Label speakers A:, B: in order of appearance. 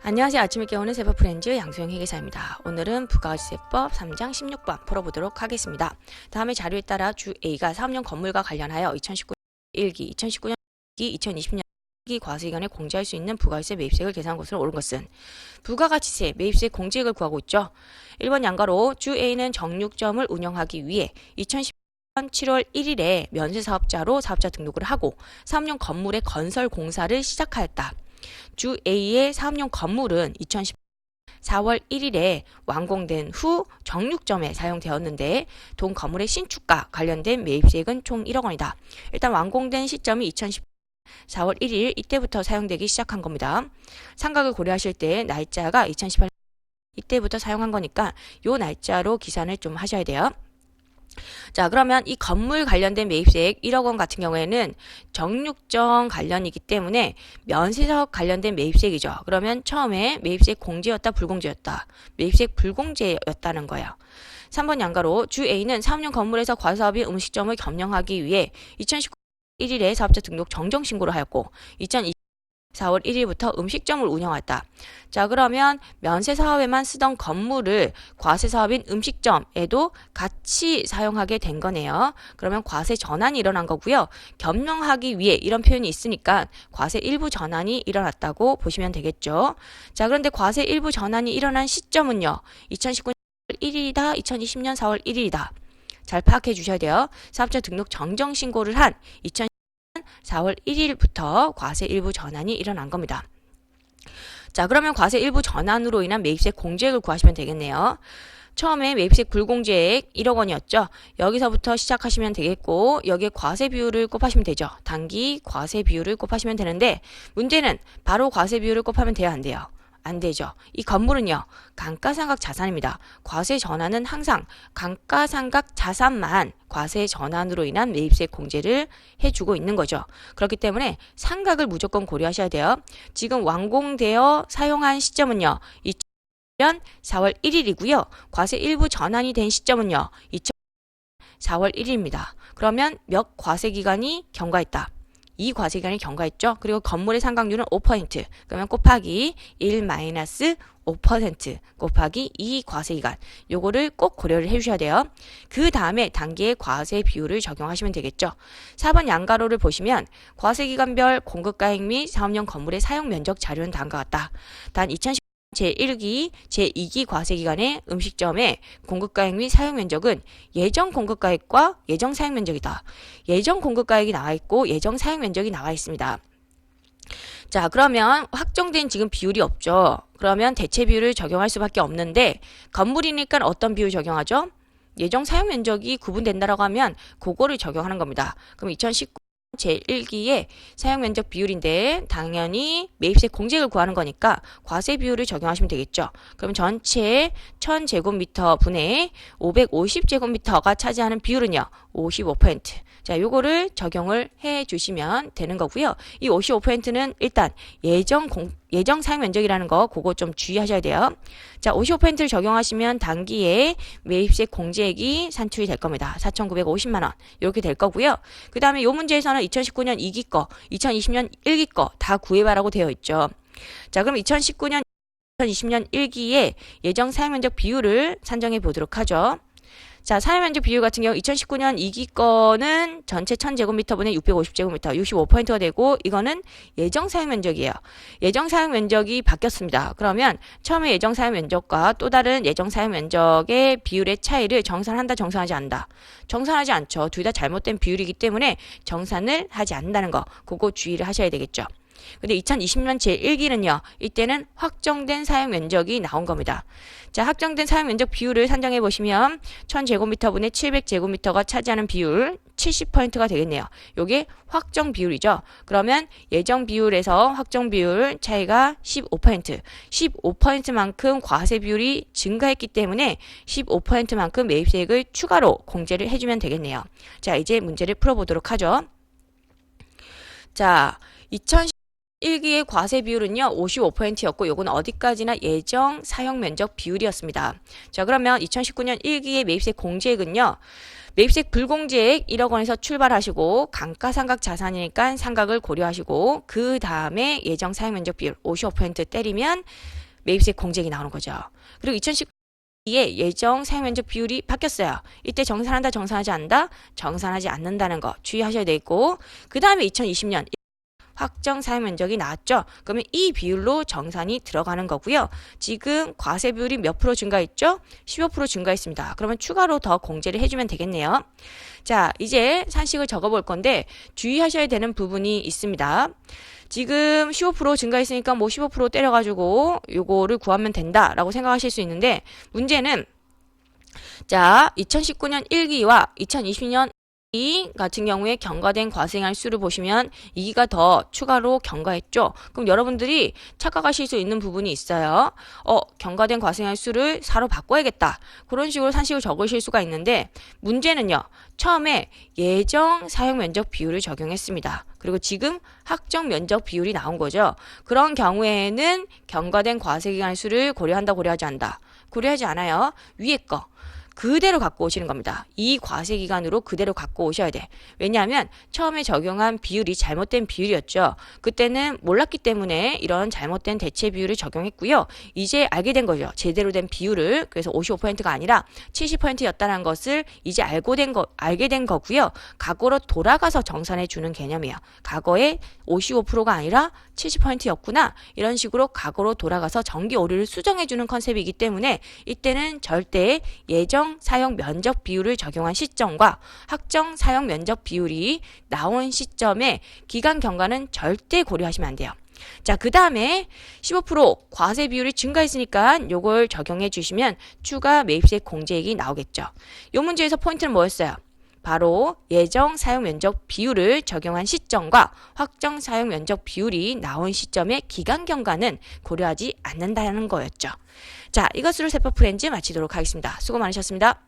A: 안녕하세요. 아침을 깨우는 세법 프렌즈 양소영 회계사입니다. 오늘은 부가가치세법 3장 16번 풀어보도록 하겠습니다. 다음의 자료에 따라 주 A가 사업용 건물과 관련하여 2019년 1기, 2019년 2기, 2020년 2기 과세기간에 공제할 수 있는 부가가치세 매입세액을 계산한 것으로 옳은 것은 부가가치세 매입세 공제액을 구하고 있죠. 1번 양가로 주 A는 정육점을 운영하기 위해 2010년 7월 1일에 면세사업자로 사업자 등록을 하고 사업용 건물의 건설 공사를 시작하였다. 주 A의 사업용 건물은 2010년 4월 1일에 완공된 후 정육점에 사용되었는데 동 건물의 신축과 관련된 매입세액은 총 1억 원이다. 일단 완공된 시점이 2010년 4월 1일 이때부터 사용되기 시작한 겁니다. 상각을 고려하실 때 날짜가 2018년 이때부터 사용한 거니까 요 날짜로 계산을 좀 하셔야 돼요. 자, 그러면 이 건물 관련된 매입세액 1억 원 같은 경우에는 정육점 관련이기 때문에 면세사업 관련된 매입세액이죠. 그러면 처음에 매입세액 공제였다, 불공제였다. 매입세액 불공제였다는 거예요. 3번 양가로 주 A는 사업용 건물에서 과세사업인 음식점을 겸용하기 위해 2019년 1일에 사업자 등록 정정신고를 하였고 2020년 4월 1일부터 음식점을 운영했다. 자, 그러면 면세사업에만 쓰던 건물을 과세사업인 음식점에도 같이 사용하게 된 거네요. 그러면 과세 전환이 일어난 거고요. 겸용하기 위해 이런 표현이 있으니까 과세 일부 전환이 일어났다고 보시면 되겠죠. 자, 그런데 과세 일부 전환이 일어난 시점은요. 2019년 1일이다, 2020년 4월 1일이다. 잘 파악해 주셔야 돼요. 사업자 등록 정정신고를 한 2020년 4월 1일부터 과세 일부 전환이 일어난 겁니다. 자, 그러면 과세 일부 전환으로 인한 매입세 공제액을 구하시면 되겠네요. 처음에 매입세액 불공제액 1억 원이었죠. 여기서부터 시작하시면 되겠고 여기에 과세 비율을 곱하시면 되죠. 단기 과세 비율을 곱하시면 되는데 문제는 바로 과세 비율을 곱하면 돼요, 안 돼요? 안 되죠. 이 건물은요. 감가상각 자산입니다. 과세 전환은 항상 감가상각 자산만 과세 전환으로 인한 매입세 공제를 해주고 있는 거죠. 그렇기 때문에 상각을 무조건 고려하셔야 돼요. 지금 완공되어 사용한 시점은요. 2000년 4월 1일이고요. 과세 일부 전환이 된 시점은요. 2000년 4월 1일입니다. 그러면 몇 과세기간이 경과했다. 이 과세기간이 경과했죠. 그리고 건물의 상각률은 5%. 그러면 곱하기 1-5% 곱하기 2 과세기간. 요거를 꼭 고려를 해주셔야 돼요. 그 다음에 단기의 과세 비율을 적용하시면 되겠죠. 4번 양가로를 보시면 과세기간별 공급가액 및 사업용 건물의 사용 면적 자료는 다음과 같다. 단 2010년 제1기, 제2기 과세기간의 음식점의 공급가액 및 사용면적은 예정 공급가액과 예정 사용면적이다. 예정 공급가액이 나와 있고 예정 사용면적이 나와 있습니다. 자, 그러면 확정된 지금 비율이 없죠. 그러면 대체 비율을 적용할 수밖에 없는데 건물이니까 어떤 비율 적용하죠? 예정 사용면적이 구분된다라고 하면 그거를 적용하는 겁니다. 그럼 2019 제1기의 사용면적 비율인데 당연히 매입세 공제액을 구하는 거니까 과세 비율을 적용하시면 되겠죠. 그럼 전체 1000제곱미터 분의 550제곱미터가 차지하는 비율은요. 55%. 자, 요거를 적용을 해 주시면 되는 거고요. 이 55%는 일단 예정 사용 면적이라는 거 그거 좀 주의하셔야 돼요. 자, 55%를 적용하시면 단기에 매입세 공제액이 산출이 될 겁니다. 4,950만 원. 이렇게 될 거고요. 그다음에 요 문제에서는 2019년 2기 거, 2020년 1기 거 다 구해봐라고 되어 있죠. 자, 그럼 2019년 2020년 1기에 예정 사용 면적 비율을 산정해 보도록 하죠. 자, 사용면적 비율 같은 경우 2019년 2기 거는 전체 1000제곱미터분의 650제곱미터 65%가 되고 이거는 예정 사용면적이에요. 예정 사용면적이 바뀌었습니다. 그러면 처음에 예정 사용면적과 또 다른 예정 사용면적의 비율의 차이를 정산한다, 정산하지 않는다. 정산하지 않죠. 둘 다 잘못된 비율이기 때문에 정산을 하지 않는다는 거 그거 주의를 하셔야 되겠죠. 근데 2020년 제1기는요. 이때는 확정된 사용 면적이 나온 겁니다. 자, 확정된 사용 면적 비율을 산정해 보시면 1000제곱미터분의 700제곱미터가 차지하는 비율 70%가 되겠네요. 요게 확정 비율이죠. 그러면 예정 비율에서 확정 비율 차이가 15%. 15%만큼 과세 비율이 증가했기 때문에 15%만큼 매입세액을 추가로 공제를 해주면 되겠네요. 자, 이제 문제를 풀어보도록 하죠. 자, 1기의 과세 비율은요 55%였고 요건 어디까지나 예정 사용 면적 비율이었습니다. 자, 그러면 2019년 1기의 매입세 공제액은요 매입세액 불공제액 1억 원에서 출발하시고 감가상각 자산이니까 상각을 고려하시고 그 다음에 예정 사용면적 비율 55% 때리면 매입세액 공제액이 나오는 거죠. 그리고 2019년에 예정 사용면적 비율이 바뀌었어요. 이때 정산한다, 정산하지 않는다, 정산하지 않는다는 거 주의하셔야 되고, 그 다음에 2020년 확정 사용면적이 나왔죠. 그러면 이 비율로 정산이 들어가는 거고요. 지금 과세 비율이 몇 프로 증가했죠? 15% 증가했습니다. 그러면 추가로 더 공제를 해주면 되겠네요. 자, 이제 산식을 적어볼 건데 주의하셔야 되는 부분이 있습니다. 지금 15% 증가했으니까 뭐 15% 때려가지고 요거를 구하면 된다라고 생각하실 수 있는데, 문제는 자 2019년 1기와 2020년 이 같은 경우에 경과된 과세할 수를 보시면 2기가 더 추가로 경과했죠. 그럼 여러분들이 착각하실 수 있는 부분이 있어요. 경과된 과세할 수를 4로 바꿔야겠다. 그런 식으로 산식을 적으실 수가 있는데, 문제는요. 처음에 예정 사용 면적 비율을 적용했습니다. 그리고 지금 확정 면적 비율이 나온 거죠. 그런 경우에는 경과된 과세기간 수를 고려한다, 고려하지 않는다. 고려하지 않아요. 위에 거 그대로 갖고 오시는 겁니다. 이 과세 기간으로 그대로 갖고 오셔야 돼. 왜냐하면 처음에 적용한 비율이 잘못된 비율이었죠. 그때는 몰랐기 때문에 이런 잘못된 대체 비율을 적용했고요. 이제 알게 된 거죠. 제대로 된 비율을. 그래서 55%가 아니라 70%였다는 것을 이제 알게 된 거고요. 과거로 돌아가서 정산해 주는 개념이에요. 과거에 55%가 아니라 70%였구나. 이런 식으로 과거로 돌아가서 정기 오류를 수정해 주는 컨셉이기 때문에 이때는 절대 예정 사용 면적 비율을 적용한 시점과 확정 사용 면적 비율이 나온 시점에 기간 경과는 절대 고려하시면 안 돼요. 자, 그 다음에 15% 과세 비율이 증가했으니까 요걸 적용해 주시면 추가 매입세 공제액이 나오겠죠. 요 문제에서 포인트는 뭐였어요? 바로 예정 사용 면적 비율을 적용한 시점과 확정 사용 면적 비율이 나온 시점의 기간 경과는 고려하지 않는다는 거였죠. 자, 이것으로 세법 프렌즈 마치도록 하겠습니다. 수고 많으셨습니다.